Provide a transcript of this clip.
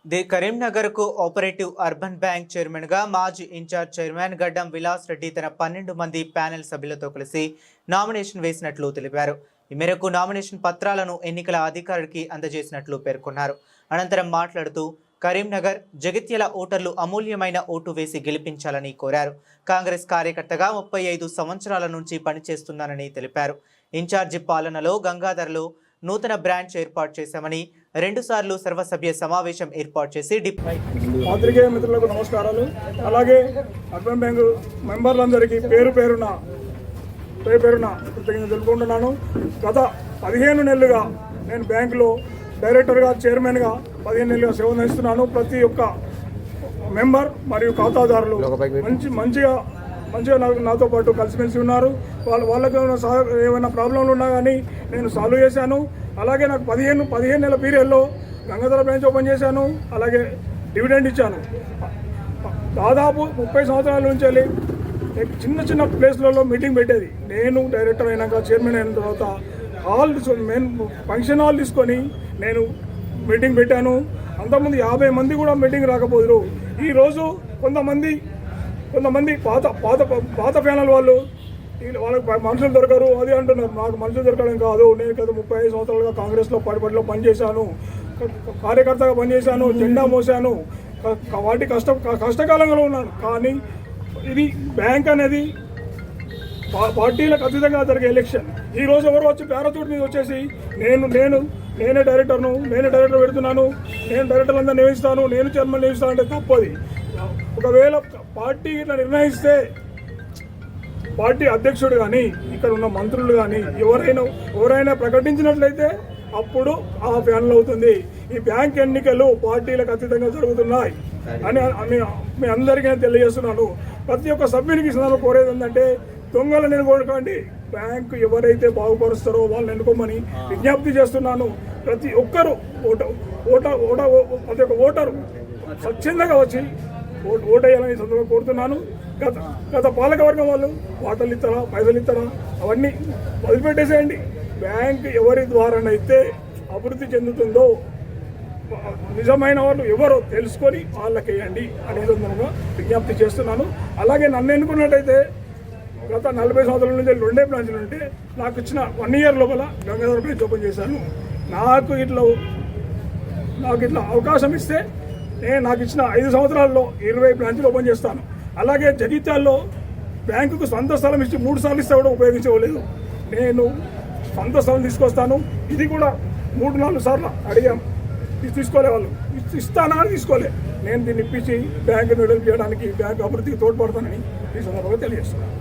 కరీంనగర్ కు operative urban bank chairman గా మాజీ ఇన్ఛార్జ్ చైర్మన్ గడ్డం విలాస్ రెడ్డి తన 12 మంది ప్యానెల్ సభ్యులతో కలిసి నామినేషన్ వేసినట్లు తెలిపారు. ఈ మేరకు నామినేషన్ పత్రాలను ఎన్నికల అధికారికి అందజేసినట్లు పేర్కొన్నారు. అనంతరం మాట్లాడుతూ కరీంనగర్ జగిత్యాల ఓటర్లు అమూల్యమైన ఓటు వేసి గెలిపించాలని కోరారు. కాంగ్రెస్ కార్యకర్తగా 35 సంవత్సరాల నుంచి పనిచేస్తున్నానని తెలిపారు. ఇన్ఛార్జి పాలనలో గంగాధర్లో నూతన బ్రాంచ్ ఏర్పాటు చేశామని 2 సార్లు సర్వసభ్య సమావేశం ఏర్పాటు చేసి పాత్రికేయ మిత్రులకు నమస్కారాలు. అలాగే అర్బన్ బ్యాంకు మెంబర్లందరికీ పేరు పేరున కృతజ్ఞతలు తెలుపుకుంటున్నాను. గత 15 నెలలుగా నేను బ్యాంకులో డైరెక్టర్గా చైర్మన్గా 15 నెలలుగా సేవ అందిస్తున్నాను. ప్రతి ఒక్క మెంబర్ మరియు ఖాతాదారులు మంచిగా నాతో పాటు కలిసిమెలిసి ఉన్నారు. వాళ్ళకి ఏమైనా ప్రాబ్లంలు ఉన్నా కానీ నేను సాల్వ్ చేశాను. అలాగే నాకు 15 నెలల పీరియడ్లో గంగాధర బ్రాంచ్ ఓపెన్ చేశాను. అలాగే డివిడెండ్ ఇచ్చాను. దాదాపు 30 సంవత్సరాల నుంచి వెళ్ళి చిన్న ప్లేస్లలో మీటింగ్ పెట్టేది. నేను డైరెక్టర్ అయినాక చైర్మన్ అయిన తర్వాత ఫంక్షన్ హాల్ తీసుకొని నేను మీటింగ్ పెట్టాను. అంతకుముందు 50 మంది కూడా మీటింగ్ రాకపోదురు. ఈరోజు కొంతమంది పాత ప్యానల్ వాళ్ళకి మనుషులు దొరకరు అది అంటున్నారు. నాకు మనుషులు దొరకడం కాదు. నేను గత 35 సంవత్సరాలుగా కాంగ్రెస్లో పార్టీలో పనిచేశాను, కార్యకర్తగా పనిచేశాను, జెండా మోసాను, వాటి కష్టకాలంలో ఉన్నాను. కానీ ఇది బ్యాంక్ అనేది పార్టీలకు అతీతంగా జరిగే ఎలక్షన్. ఈరోజు ఎవరు వచ్చి పారాచూట్ మీద వచ్చేసి నేనే డైరెక్టర్ పెడుతున్నాను, నేను డైరెక్టర్లందరూ నియమిస్తాను, నేను చైర్మన్ నియమిస్తాను అంటే తప్పది. ఒకవేళ పార్టీ ఇట్లా నిర్ణయిస్తే పార్టీ అధ్యక్షుడు కానీ ఇక్కడ ఉన్న మంత్రులు కానీ ఎవరైనా ప్రకటించినట్లయితే అప్పుడు ఆ ప్యానల్ అవుతుంది. ఈ బ్యాంక్ ఎన్నికలు పార్టీలకు అతీతంగా జరుగుతున్నాయి అని మీ అందరికీ తెలియజేస్తున్నాను. ప్రతి ఒక్క సభ్యునికి సందర్భంగా కోరేది ఏంటంటే దొంగలను ఎన్నుకోకండి. బ్యాంకు ఎవరైతే బాగుపరుస్తారో వాళ్ళని ఎన్నుకోమని విజ్ఞప్తి చేస్తున్నాను. ప్రతి ఒక్కరు ప్రతి ఒక్క ఓటరు స్వచ్ఛందంగా వచ్చి ఓటేయాలని సందర్భంగా కోరుతున్నాను. గత పాలకవర్గం వాళ్ళు వాటలు ఇస్తారా, పైసలు ఇస్తారా అవన్నీ వదిలిపెట్టేసేయండి. బ్యాంక్ ఎవరి ద్వారానైతే అభివృద్ధి చెందుతుందో నిజమైన వాళ్ళు ఎవరో తెలుసుకొని వాళ్ళకేయండి అనే సందర్భంగా విజ్ఞప్తి చేస్తున్నాను. అలాగే నన్ను ఎన్నుకున్నట్టయితే గత 40 సంవత్సరాల నుంచి 2 బ్రాంచ్లు ఉంటే నాకు ఇచ్చిన 1 ఇయర్ లోపల గంగాధర బ్రాంచ్ ఓపెన్ చేశాను. నాకు ఇట్లా అవకాశం ఇస్తే నాకు ఇచ్చిన 5 సంవత్సరాల్లో 20 బ్రాంచ్లు ఓపెన్ చేస్తాను. అలాగే జగిత్యాల్లో బ్యాంకుకు సొంత స్థలం ఇచ్చి 3 సార్లు ఇస్తే కూడా ఉపయోగించలేదు. నేను సొంత స్థలం తీసుకొస్తాను. ఇది కూడా 3-4 సార్లు అడిగాం, తీసుకోలే వాళ్ళు. ఇస్తానా అని తీసుకోలే. నేను దీన్ని ఇప్పించి బ్యాంకును డెవలప్ చేయడానికి, బ్యాంకు అభివృద్ధికి తోడ్పడతానని ఈ సందర్భంగా తెలియజేస్తున్నాను.